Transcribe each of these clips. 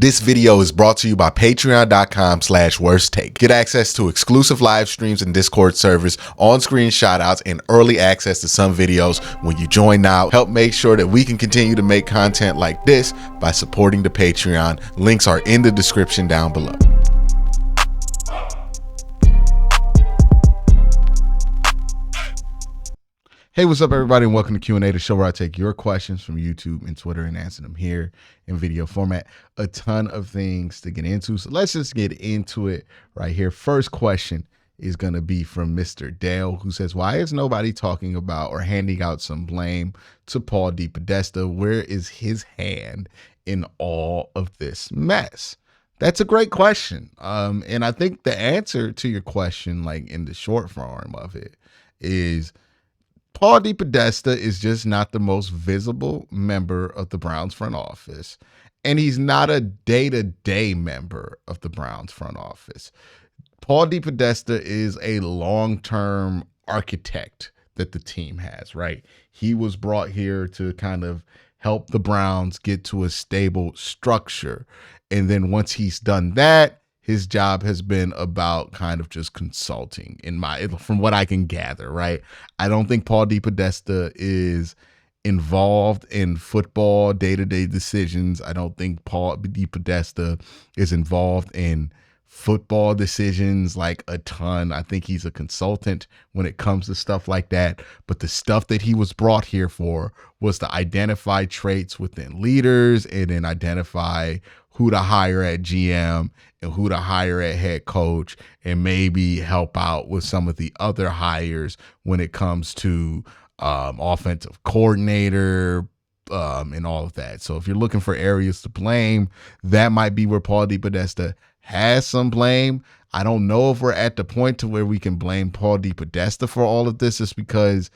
This video is brought to you by patreon.com/worsttake. Get access to exclusive live streams and Discord servers, on-screen shoutouts, and early access to some videos when you join now. Help make sure that we can continue to make content like this by supporting the Patreon. Links are in the description down below. Hey, what's up, everybody, and welcome to QnA, the show where I take your questions from YouTube and Twitter and answer them here in video format. A ton of things to get into, so let's just get into it right here. First question is going to be from Mr. Dale, who says, why is nobody talking about or handing out some blame to Paul DePodesta? Where is his hand in all of this mess? That's a great question. And I think the answer to your question, like in the short form of it, is Paul DePodesta is just not the most visible member of the Browns front office, and he's not a day-to-day member of the Browns front office. Paul DePodesta is a long-term architect that the team has, right? He was brought here to kind of help the Browns get to a stable structure, and then once he's done that, his job has been about kind of just consulting from what I can gather, right? I don't think Paul DePodesta is involved in football day-to-day decisions. I don't think Paul DePodesta is involved in football decisions like a ton. I think he's a consultant when it comes to stuff like that. But the stuff that he was brought here for was to identify traits within leaders and then identify who to hire at GM and who to hire at head coach, and maybe help out with some of the other hires when it comes to offensive coordinator and all of that. So if you're looking for areas to blame, that might be where Paul DePodesta has some blame. I don't know if we're at the point to where we can blame Paul DePodesta for all of this, just because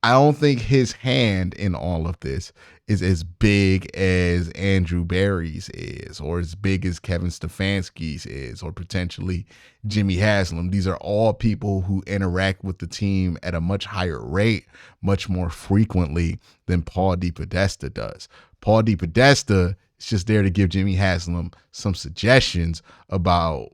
I don't think his hand in all of this is as big as Andrew Berry's is, or as big as Kevin Stefanski's is, or potentially Jimmy Haslam. These are all people who interact with the team at a much higher rate, much more frequently than Paul DePodesta does. Paul DePodesta is just there to give Jimmy Haslam some suggestions about,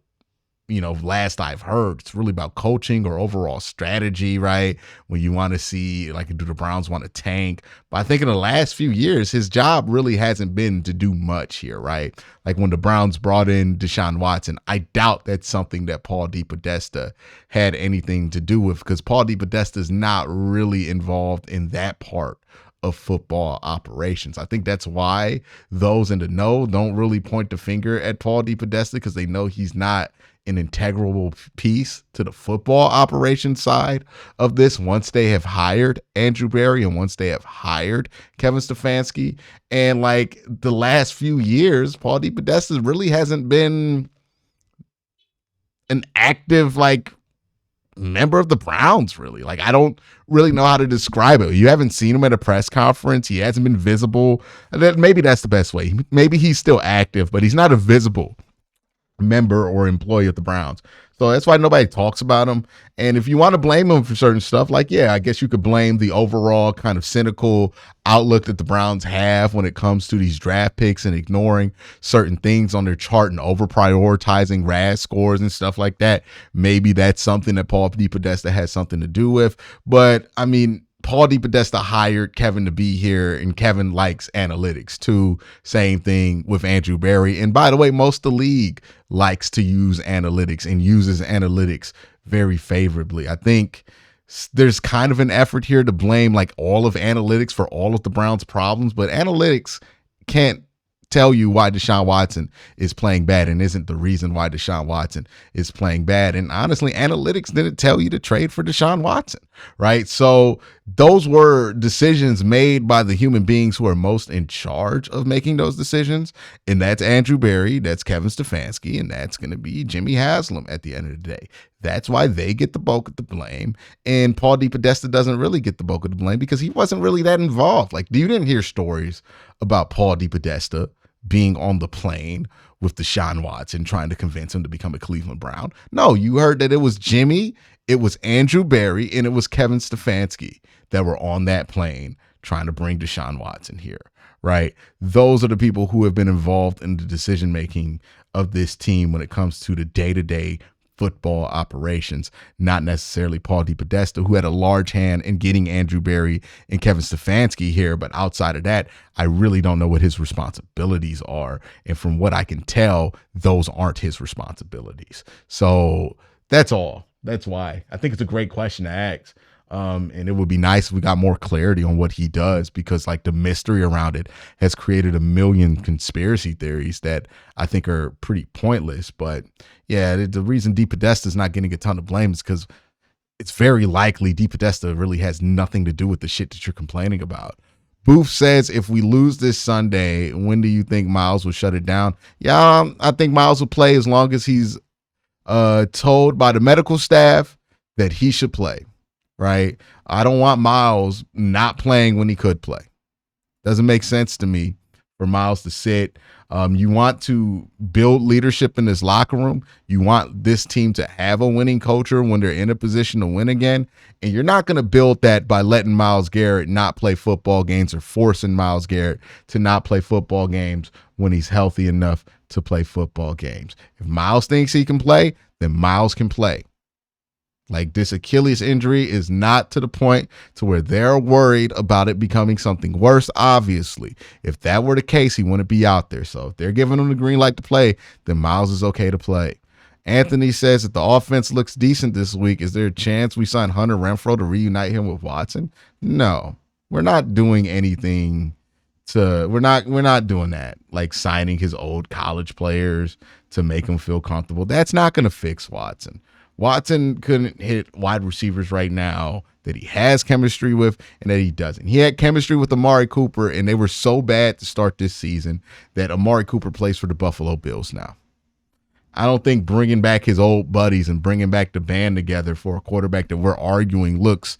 last I've heard, it's really about coaching or overall strategy, right? When you want to see, like, do the Browns want to tank? But I think in the last few years, his job really hasn't been to do much here, right? Like when the Browns brought in Deshaun Watson, I doubt that's something that Paul DePodesta had anything to do with, because Paul DePodesta is not really involved in that part of football operations. I think that's why those in the know don't really point the finger at Paul DePodesta, because they know he's not an integral piece to the football operations side of this once they have hired Andrew Berry and once they have hired Kevin Stefanski. And like the last few years, Paul DePodesta really hasn't been an active, member of the Browns, really. Like, I don't really know how to describe it. You haven't seen him at a press conference. He hasn't been visible. Maybe that's the best way. Maybe he's still active, but he's not a visible member or employee of the Browns. So that's why nobody talks about him. And if you want to blame him for certain stuff, I guess you could blame the overall kind of cynical outlook that the Browns have when it comes to these draft picks and ignoring certain things on their chart and over prioritizing RAS scores and stuff like that. Maybe that's something that Paul DePodesta has something to do with. But I mean, Paul DePodesta hired Kevin to be here, and Kevin likes analytics too. Same thing with Andrew Berry. And by the way, most of the league likes to use analytics and uses analytics very favorably. I think there's kind of an effort here to blame all of analytics for all of the Browns' problems, but analytics can't tell you why Deshaun Watson is playing bad and isn't the reason why Deshaun Watson is playing bad. And honestly, analytics didn't tell you to trade for Deshaun Watson, right? So those were decisions made by the human beings who are most in charge of making those decisions. And that's Andrew Berry, that's Kevin Stefanski, and that's going to be Jimmy Haslam at the end of the day. That's why they get the bulk of the blame. And Paul DePodesta doesn't really get the bulk of the blame because he wasn't really that involved. You didn't hear stories about Paul DePodesta being on the plane with Deshaun Watson trying to convince him to become a Cleveland Brown. No, you heard that it was Jimmy, it was Andrew Berry, and it was Kevin Stefanski that were on that plane trying to bring Deshaun Watson here, right? Those are the people who have been involved in the decision making of this team when it comes to the day-to-day football operations, not necessarily Paul DePodesta, who had a large hand in getting Andrew Berry and Kevin Stefanski here. But outside of that, I really don't know what his responsibilities are. And from what I can tell, those aren't his responsibilities. So that's all. That's why I think it's a great question to ask. And it would be nice if we got more clarity on what he does, because like the mystery around it has created a million conspiracy theories that I think are pretty pointless. But yeah, the reason DePodesta is not getting a ton of blame is because it's very likely DePodesta really has nothing to do with the shit that you're complaining about. Booth says, if we lose this Sunday, when do you think Miles will shut it down? Yeah, I think Miles will play as long as he's told by the medical staff that he should play. Right? I don't want Miles not playing when he could play. Doesn't make sense to me for Miles to sit. You want to build leadership in this locker room. You want this team to have a winning culture when they're in a position to win again. And you're not going to build that by letting Myles Garrett not play football games or forcing Myles Garrett to not play football games when he's healthy enough to play football games. If Myles thinks he can play, then Myles can play. Like, this Achilles injury is not to the point to where they're worried about it becoming something worse, obviously. If that were the case, he wouldn't be out there. So if they're giving him the green light to play, then Myles is okay to play. Anthony says that the offense looks decent this week. Is there a chance we sign Hunter Renfrow to reunite him with Watson? No, we're not doing anything we're not doing that. Like signing his old college players to make him feel comfortable. That's not going to fix Watson. Watson couldn't hit wide receivers right now that he has chemistry with and that he doesn't. He had chemistry with Amari Cooper, and they were so bad to start this season that Amari Cooper plays for the Buffalo Bills now. I don't think bringing back his old buddies and bringing back the band together for a quarterback that we're arguing looks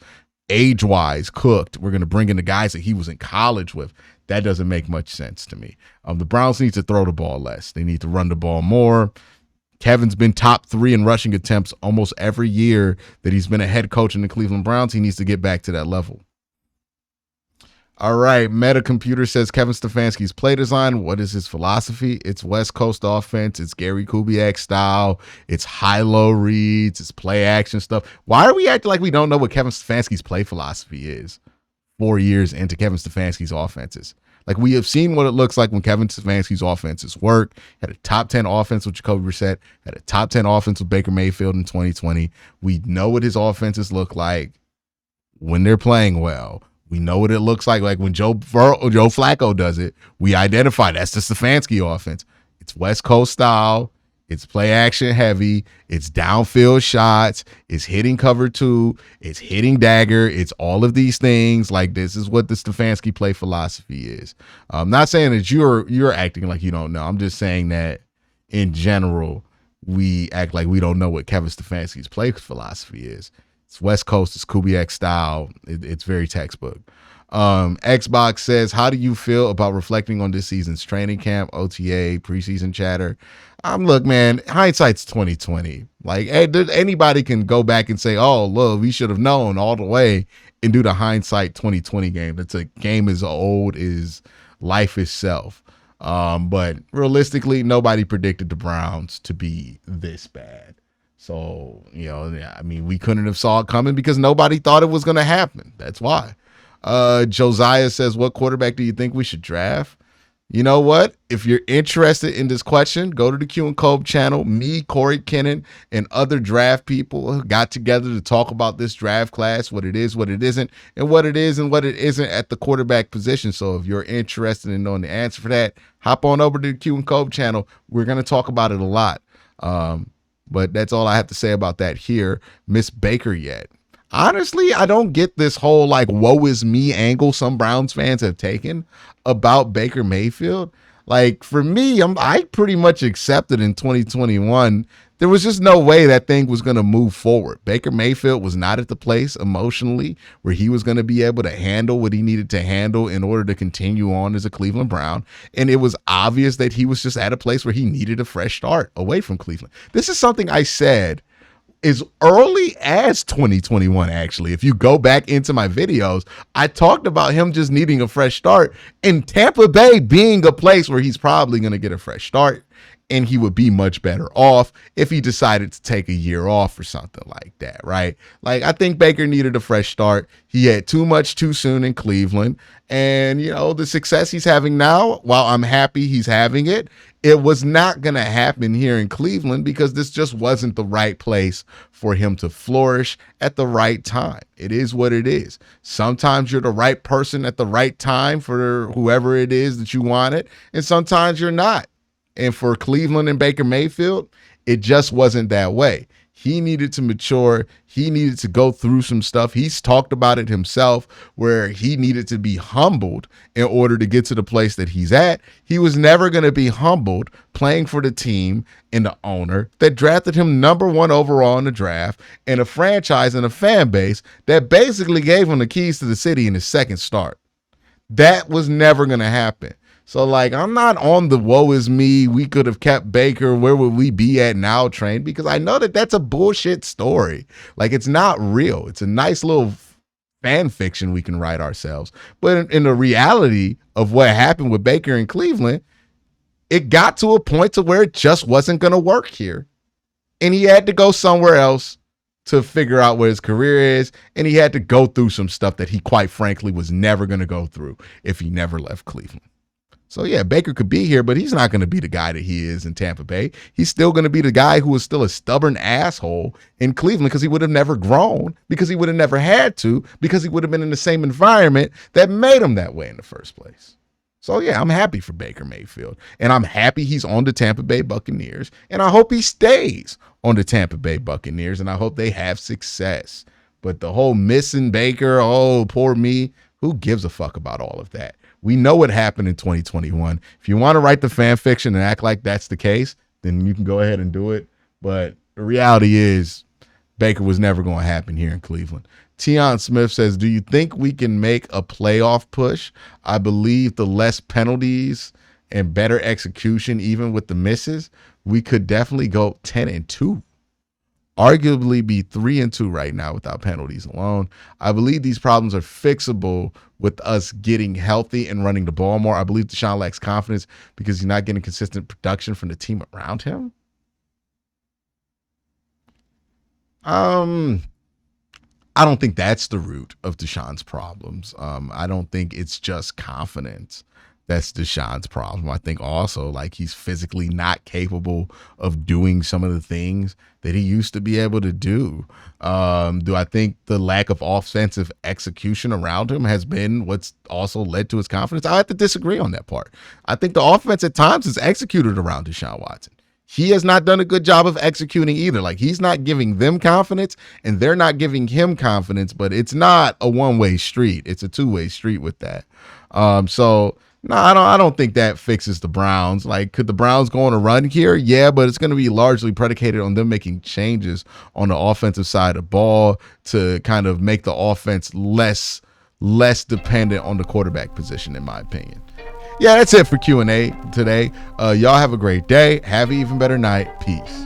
age-wise cooked. We're going to bring in the guys that he was in college with. That doesn't make much sense to me. The Browns need to throw the ball less. They need to run the ball more. Kevin's been top 3 in rushing attempts almost every year that he's been a head coach in the Cleveland Browns. He needs to get back to that level. All right, Metacomputer says Kevin Stefanski's play design. What is his philosophy? It's West Coast offense. It's Gary Kubiak style. It's high-low reads. It's play action stuff. Why are we acting like we don't know what Kevin Stefanski's play philosophy is 4 years into Kevin Stefanski's offenses? Like, we have seen what it looks like when Kevin Stefanski's offenses work. Had a top 10 offense with Jacoby Brissett. Had a top 10 offense with Baker Mayfield in 2020. We know what his offenses look like when they're playing well. We know what it looks like when Joe Flacco does it. We identify that's the Stefanski offense. It's West Coast style. It's play action heavy. It's downfield shots. It's hitting cover 2. It's hitting dagger. It's all of these things. Like, this is what the Stefanski play philosophy is. I'm not saying that you're acting like you don't know. I'm just saying that in general, we act like we don't know what Kevin Stefanski's play philosophy is. It's West Coast. It's Kubiak style. It's very textbook. Xbox says, how do you feel about reflecting on this season's training camp, OTA, preseason chatter? Look, man, hindsight's 2020. Like, anybody can go back and say, oh, look, we should have known all the way, and do the hindsight 2020 game. That's a game as old as life itself. But realistically, nobody predicted the Browns to be this bad. So, we couldn't have saw it coming because nobody thought it was going to happen. That's why. Josiah says, what quarterback do you think we should draft? You know what? If you're interested in this question, go to the QnA channel. Me, Corey Kennan, and other draft people got together to talk about this draft class, what it is, what it isn't, and what it is and what it isn't at the quarterback position. So if you're interested in knowing the answer for that, hop on over to the QnA channel. We're going to talk about it a lot. But that's all I have to say about that here. Miss Baker yet. Honestly, I don't get this whole like woe is me angle some Browns fans have taken about Baker Mayfield. Like, for me, I pretty much accepted in 2021 there was just no way that thing was going to move forward. Baker Mayfield was not at the place emotionally where he was going to be able to handle what he needed to handle in order to continue on as a Cleveland Brown. And it was obvious that he was just at a place where he needed a fresh start away from Cleveland. This is something I said as early as 2021, actually. If you go back into my videos, I talked about him just needing a fresh start and Tampa Bay being a place where he's probably going to get a fresh start. And he would be much better off if he decided to take a year off or something like that, right? Like, I think Baker needed a fresh start. He had too much too soon in Cleveland. And, you know, the success he's having now, while I'm happy he's having it, it was not going to happen here in Cleveland because this just wasn't the right place for him to flourish at the right time. It is what it is. Sometimes you're the right person at the right time for whoever it is that you wanted, and sometimes you're not. And for Cleveland and Baker Mayfield, it just wasn't that way. He needed to mature. He needed to go through some stuff. He's talked about it himself where he needed to be humbled in order to get to the place that he's at. He was never going to be humbled playing for the team and the owner that drafted him #1 overall in the draft and a franchise and a fan base that basically gave him the keys to the city in his second start. That was never going to happen. So, like, I'm not on the woe is me, we could have kept Baker, where would we be at now train, because I know that that's a bullshit story. Like, it's not real. It's a nice little fan fiction we can write ourselves. But in the reality of what happened with Baker in Cleveland, it got to a point to where it just wasn't going to work here. And he had to go somewhere else to figure out where his career is. And he had to go through some stuff that he, quite frankly, was never going to go through if he never left Cleveland. So, yeah, Baker could be here, but he's not going to be the guy that he is in Tampa Bay. He's still going to be the guy who is still a stubborn asshole in Cleveland because he would have never grown, because he would have never had to, because he would have been in the same environment that made him that way in the first place. So, yeah, I'm happy for Baker Mayfield, and I'm happy he's on the Tampa Bay Buccaneers, and I hope he stays on the Tampa Bay Buccaneers, and I hope they have success. But the whole missing Baker, oh, poor me, who gives a fuck about all of that? We know what happened in 2021. If you want to write the fan fiction and act like that's the case, then you can go ahead and do it. But the reality is Baker was never going to happen here in Cleveland. Tion Smith says, do you think we can make a playoff push? I believe the less penalties and better execution, even with the misses, we could definitely go 10-2. Arguably be 3-2 right now without penalties alone. I believe these problems are fixable with us getting healthy and running the ball more. I believe Deshaun lacks confidence because he's not getting consistent production from the team around him. I don't think that's the root of Deshaun's problems. I don't think it's just confidence that's Deshaun's problem. I think also, like, he's physically not capable of doing some of the things that he used to be able to do. Do I think the lack of offensive execution around him has been what's also led to his confidence? I have to disagree on that part. I think the offense at times is executed around Deshaun Watson. He has not done a good job of executing either. Like, he's not giving them confidence and they're not giving him confidence, but it's not a one-way street. It's a two-way street with that. No, I don't think that fixes the Browns. Like, could the Browns go on a run here? Yeah, but it's going to be largely predicated on them making changes on the offensive side of the ball to kind of make the offense less dependent on the quarterback position, in my opinion. Yeah, that's it for Q&A today. Y'all have a great day. Have an even better night. Peace.